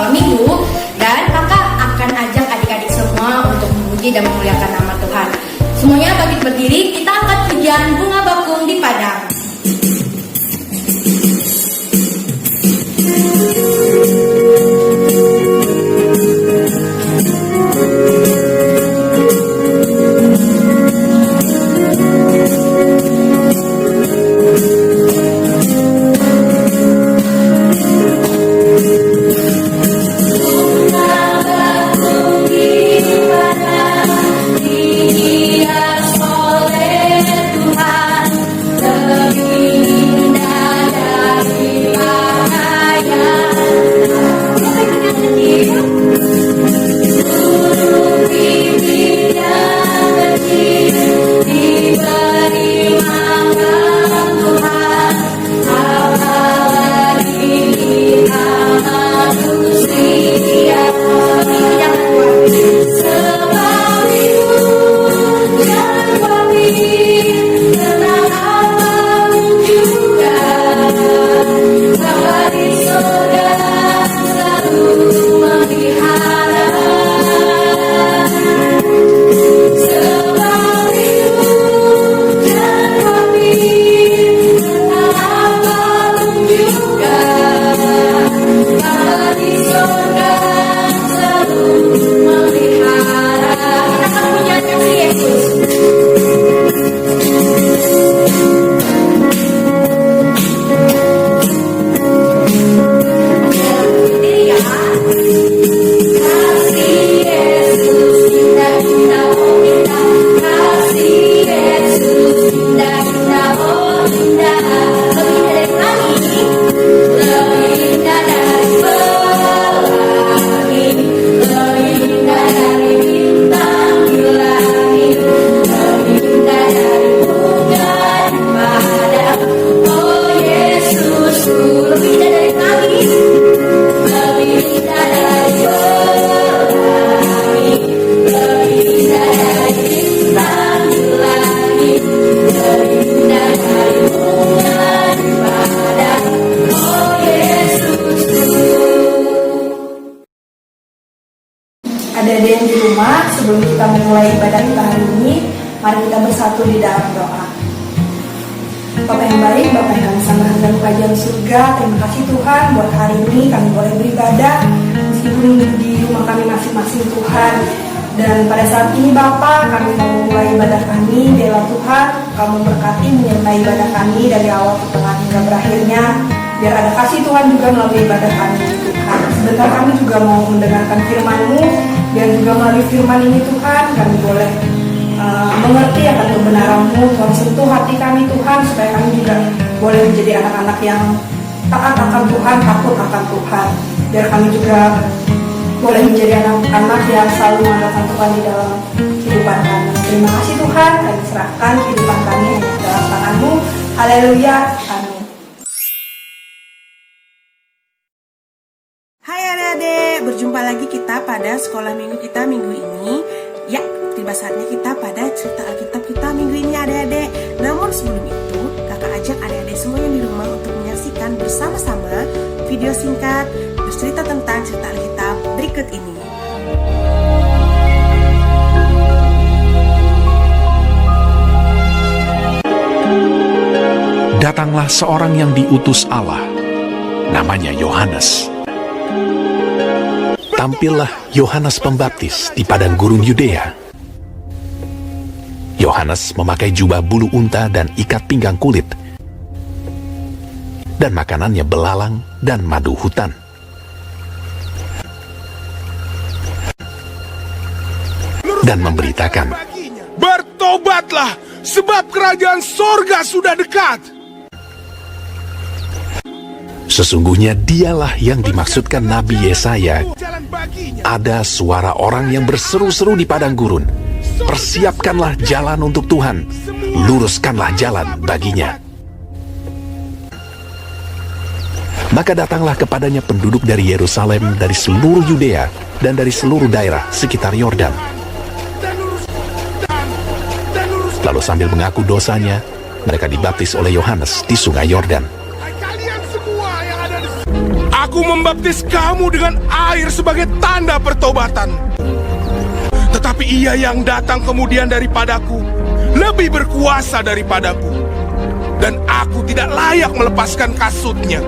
sekolah minggu, dan kakak akan ajak adik-adik semua untuk memuji dan memuliakan nama Tuhan. Semuanya bangkit berdiri, kita angkat pujian Bunga Bakung di Padang. Adik-adik yang di rumah, sebelum kita memulai ibadah kita hari ini, mari kita bersatu di dalam doa. Bapak yang baik, Bapak yang kami sembahkan dalam kerajaan surga, terima kasih Tuhan buat hari ini kami boleh beribadah meskipun di rumah kami masing-masing Tuhan. Dan pada saat ini Bapak, kami mau memulai ibadah kami, biarlah Tuhan Kamu berkati menyertai ibadah kami dari awal ke tengah hingga berakhirnya. Biar ada kasih Tuhan juga melalui ibadah kami Tuhan. Sebentar kami juga mau mendengarkan firman-Mu, biar juga melalui firman ini Tuhan kami boleh mengerti akan kebenaran-Mu. Tuhan sentuh hati kami Tuhan, supaya kami juga boleh menjadi anak-anak yang taat akan Tuhan, takut akan Tuhan. Biar kami juga boleh menjadi anak-anak yang selalu mengandalkan Tuhan di dalam kehidupan kami. Terima kasih Tuhan, kami serahkan kehidupan kami hanya dalam tangan-Mu. Haleluya, amin. Hai adik-adik, berjumpa lagi kita pada sekolah minggu kita minggu ini. Ya, tiba saatnya kita pada cerita Alkitab kita minggu ini adik-adik. Namun sebelum itu, kakak ajak adik-adik semuanya di rumah untuk menyaksikan bersama-sama video singkat bercerita tentang cerita Alkitab berikut ini. Datanglah seorang yang diutus Allah, namanya Yohanes. Tampillah Yohanes Pembaptis di padang gurun Yudea. Yohanes memakai jubah bulu unta dan ikat pinggang kulit, dan makanannya belalang dan madu hutan. Dan memberitakan, bertobatlah, sebab kerajaan sorga sudah dekat. Sesungguhnya dialah yang dimaksudkan Nabi Yesaya. Ada suara orang yang berseru-seru di padang gurun, persiapkanlah jalan untuk Tuhan, luruskanlah jalan baginya. Maka datanglah kepadanya penduduk dari Yerusalem, dari seluruh Yudea, dan dari seluruh daerah sekitar Yordan. Lalu sambil mengaku dosanya, mereka dibaptis oleh Yohanes di sungai Yordan. Aku membaptis kamu dengan air sebagai tanda pertobatan. Tetapi ia yang datang kemudian daripadaku lebih berkuasa daripadaku, dan aku tidak layak melepaskan kasutnya.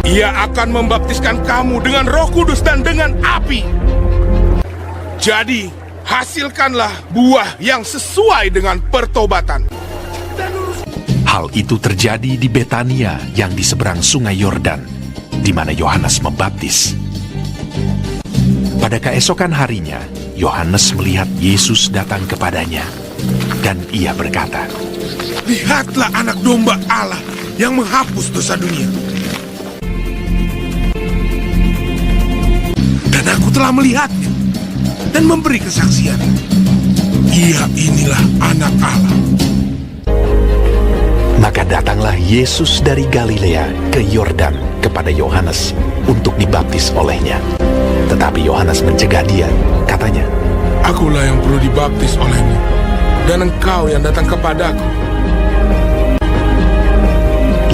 Ia akan membaptiskan kamu dengan Roh Kudus dan dengan api. Jadi, hasilkanlah buah yang sesuai dengan pertobatan. Hal itu terjadi di Betania yang di seberang sungai Yordan, di mana Yohanes membaptis. Pada keesokan harinya, Yohanes melihat Yesus datang kepadanya, dan ia berkata, Lihatlah anak domba Allah yang menghapus dosa dunia. Dan aku telah melihatnya dan memberi kesaksian. Ia inilah anak Allah. Maka datanglah Yesus dari Galilea ke Yordan kepada Yohanes untuk dibaptis olehnya. Tetapi Yohanes mencegah dia, katanya, Akulah yang perlu dibaptis olehmu, dan engkau yang datang kepadaku.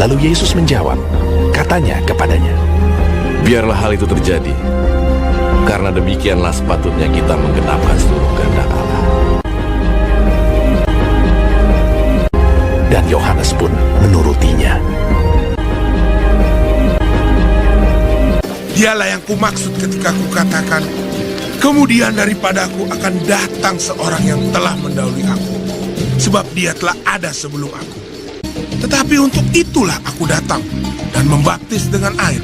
Lalu Yesus menjawab, katanya kepadanya, Biarlah hal itu terjadi, karena demikianlah sepatutnya kita menggenapkan seluruh kehendak Allah. dan Yohanes pun menurutinya. Dialah yang kumaksud ketika kukatakan, kemudian daripadaku akan datang seorang yang telah mendahului aku, sebab dia telah ada sebelum aku. Tetapi untuk itulah aku datang dan membaptis dengan air,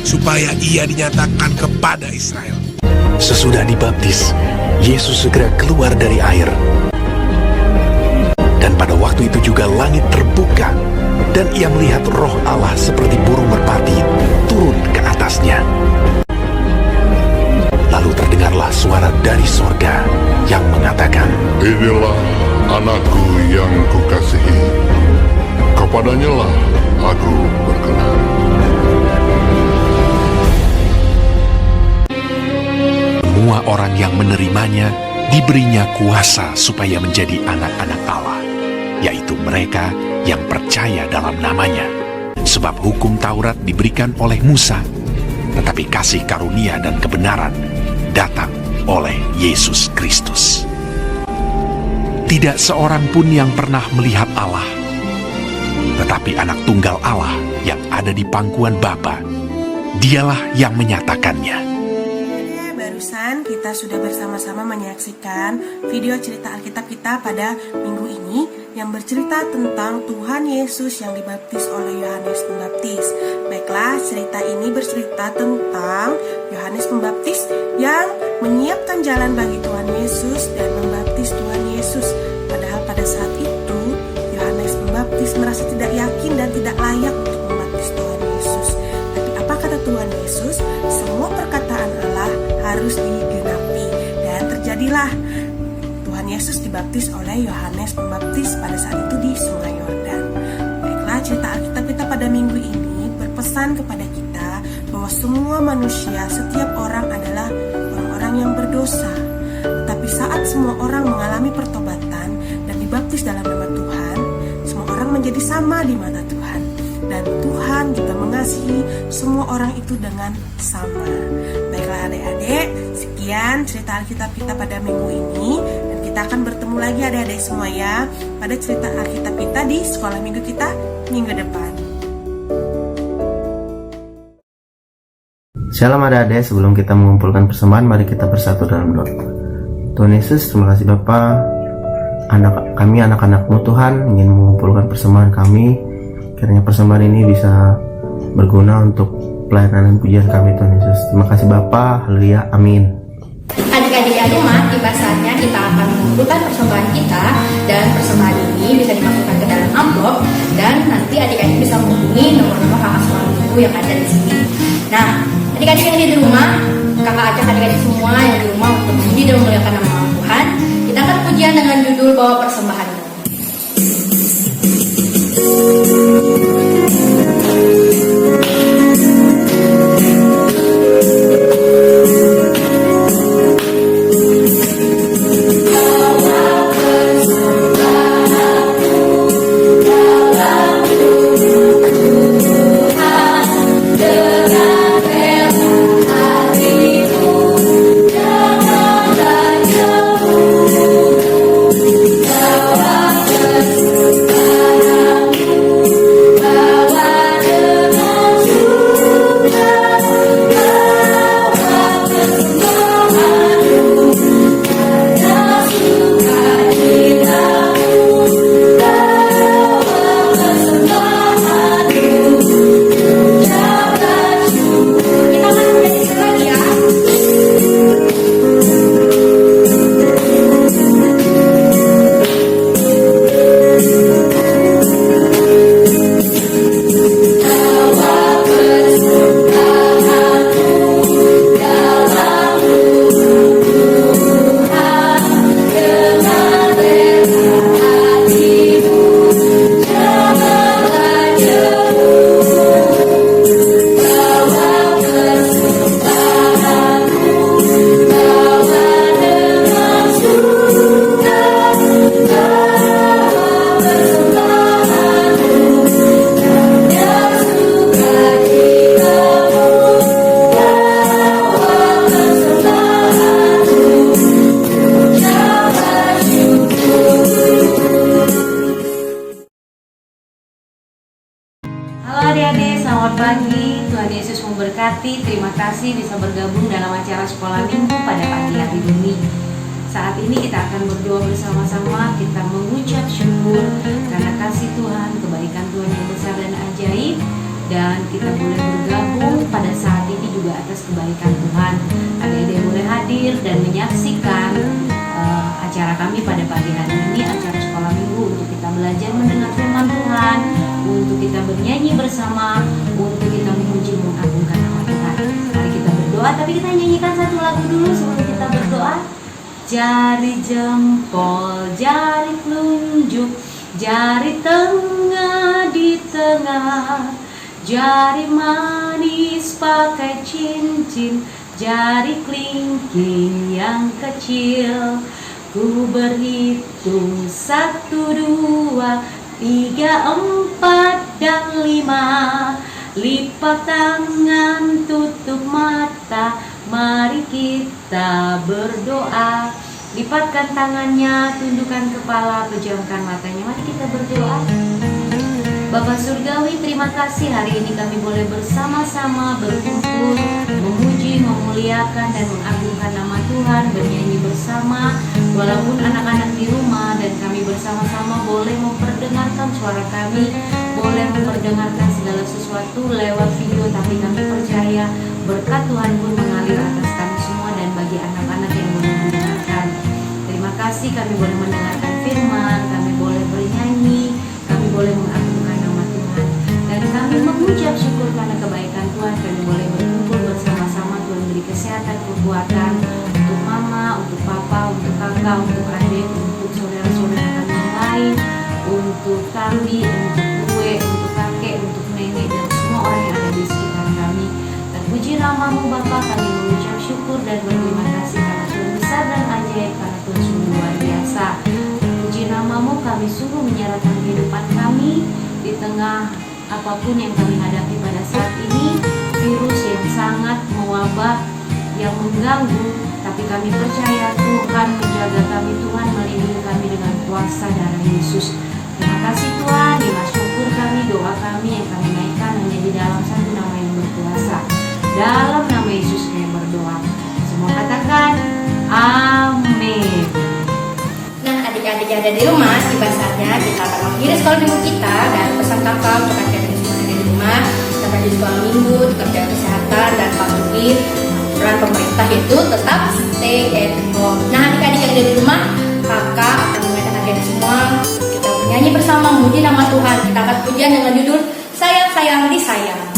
supaya ia dinyatakan kepada Israel. Sesudah dibaptis, Yesus segera keluar dari air. Dan pada waktu itu juga langit terbuka, dan ia melihat Roh Allah seperti burung merpati turun ke atasnya. Lalu terdengarlah suara dari sorga yang mengatakan, Inilah anakku yang kukasihi, kepadanya lah aku berkenan. semua orang yang menerimanya diberinya kuasa supaya menjadi anak-anak Allah, yaitu mereka yang percaya dalam namanya. Sebab hukum Taurat diberikan oleh Musa, tetapi kasih karunia dan kebenaran datang oleh Yesus Kristus. Tidak seorang pun yang pernah melihat Allah, tetapi anak tunggal Allah yang ada di pangkuan Bapa, dialah yang menyatakannya. Barusan kita sudah bersama-sama menyaksikan video cerita Alkitab kita pada minggu ini yang bercerita tentang Tuhan Yesus yang dibaptis oleh Yohanes Pembaptis. Baiklah, cerita ini bercerita tentang Yohanes Pembaptis yang menyiapkan jalan bagi Tuhan Yesus dan membaptis Tuhan Yesus. Padahal pada saat itu Yohanes Pembaptis merasa tidak yakin dan tidak layak untuk membaptis Tuhan Yesus. Tapi apa kata Tuhan Yesus? Semua perkataan Allah harus digenapi, dan terjadilah Tuhan Yesus dibaptis oleh Yohanes Pembaptis pada saat itu di Sungai Yordan. Baiklah, cerita Alkitab kita pada minggu ini berpesan kepada kita bahwa semua manusia, setiap orang adalah orang-orang yang berdosa. Tetapi saat semua orang mengalami pertobatan dan dibaptis dalam nama Tuhan, semua orang menjadi sama di mata Tuhan. Dan Tuhan juga mengasihi semua orang itu dengan sama. Baiklah adik-adik, sekian cerita Alkitab kita pada minggu ini. Dan kita akan bertemu lagi adik-adik semua ya pada cerita Alkitab kita di sekolah minggu kita minggu depan. Shalom adik-adik, sebelum kita mengumpulkan persembahan, mari kita bersatu dalam doa. Tuhan Yesus, terima kasih Bapa. Kami anak-anak-Mu Tuhan ingin mengumpulkan persembahan kami. Kiranya persembahan ini bisa berguna untuk pelayanan dan pujian kami Tuhan Yesus. Terima kasih Bapa, haleluya, amin. Adik-adik yang rumah, tiba saatnya kita akan mengumpulkan persembahan kita, dan persembahan ini bisa dimasukkan ke dalam amplop, dan nanti adik-adik bisa menghubungi nomor-nomor kakak sekolah minggu yang ada di sini. Nah, adik-adik yang di rumah, kakak ajak adik-adik semua yang di rumah untuk memuji dan memuliakan nama Tuhan. Kita akan pujian dengan judul Bawa Persembahanmu. Dengan memberkati. Terima kasih bisa bergabung dalam acara sekolah minggu pada pagi hari ini. Saat ini kita akan berdoa bersama-sama. Kita mengucap syukur karena kasih Tuhan, kebaikan Tuhan yang besar dan ajaib. Dan kita boleh bergabung pada saat ini juga atas kebaikan Tuhan. Adik-adik boleh hadir dan menyaksikan acara kami pada pagi hari ini, acara sekolah minggu, untuk kita belajar mendengar firman Tuhan, untuk kita bernyanyi bersama, untuk kita memuji mengagungkan nama Tuhan. Mari kita berdoa, tapi kita nyanyikan satu lagu dulu sebelum kita berdoa. Jari jempol, jari telunjuk, jari tengah di tengah, jari manis pakai cincin, jari kelingking yang kecil. Ku berhitung 1, 2, 3, 4, dan 5. Lipat tangan, tutup mata, mari kita berdoa. Lipatkan tangannya, tundukkan kepala, pejamkan matanya. Mari kita berdoa. Bapa Surgawi, terima kasih hari ini kami boleh bersama-sama berkumpul, memuji, memuliakan, dan mengagungkan nama Tuhan, bernyanyi bersama. Walaupun anak-anak di rumah dan kami bersama-sama boleh memperdengarkan suara kami, boleh memperdengarkan segala sesuatu lewat video, tapi kami percaya berkat Tuhan pun mengalir atas kami semua dan bagi anak-anak yang boleh mendengarkan. Terima kasih kami boleh mendengarkan firman, kami boleh bernyanyi, kami boleh mengagungkan nama Tuhan, dan kami mengucap syukur karena kebaikan Tuhan. Kami boleh berkumpul bersama-sama. Tuhan beri kesehatan, kekuatan untuk mama, untuk papa, untuk kakak, untuk adik, untuk saudara-saudara kami yang lain, untuk kami, untuk gue, untuk kakek, untuk nenek, dan semua orang yang ada di sekitar kami. Terpuji namamu Bapa, kami mengucap syukur dan berterima kasih karena Tuhan besar dan ajaib, karena Tuhan sungguh luar biasa. Terpuji namamu, kami sungguh menyerahkan kehidupan kami di tengah apapun yang kami hadapi pada saat ini, virus yang sangat mewabah, yang mengganggu, tapi kami percaya Tuhan menjaga kami, Tuhan melindungi kami dengan kuasa darah Yesus. Terima kasih Tuhan, inilah syukur kami, doa kami yang kami naikkan hanya di dalam satu nama yang berkuasa. Dalam nama Yesus kami berdoa. Semua katakan amin. Nah, adik-adik yang ada di rumah, tiba saatnya kita akan mengakhiri sekolah minggu kita, dan pesan kakak untuk adik-adik semua yang ada di rumah, tetap di sekolah minggu, tetap jaga kesehatan, dan patuhi peran pemerintah itu tetap stay at home. Nah, adik-adik yang ada di rumah, kakak akan mengajak adik-adik semua kita bernyanyi bersama memuji nama Tuhan. Kita akan pujian dengan judul Sayang Sayang Disayang.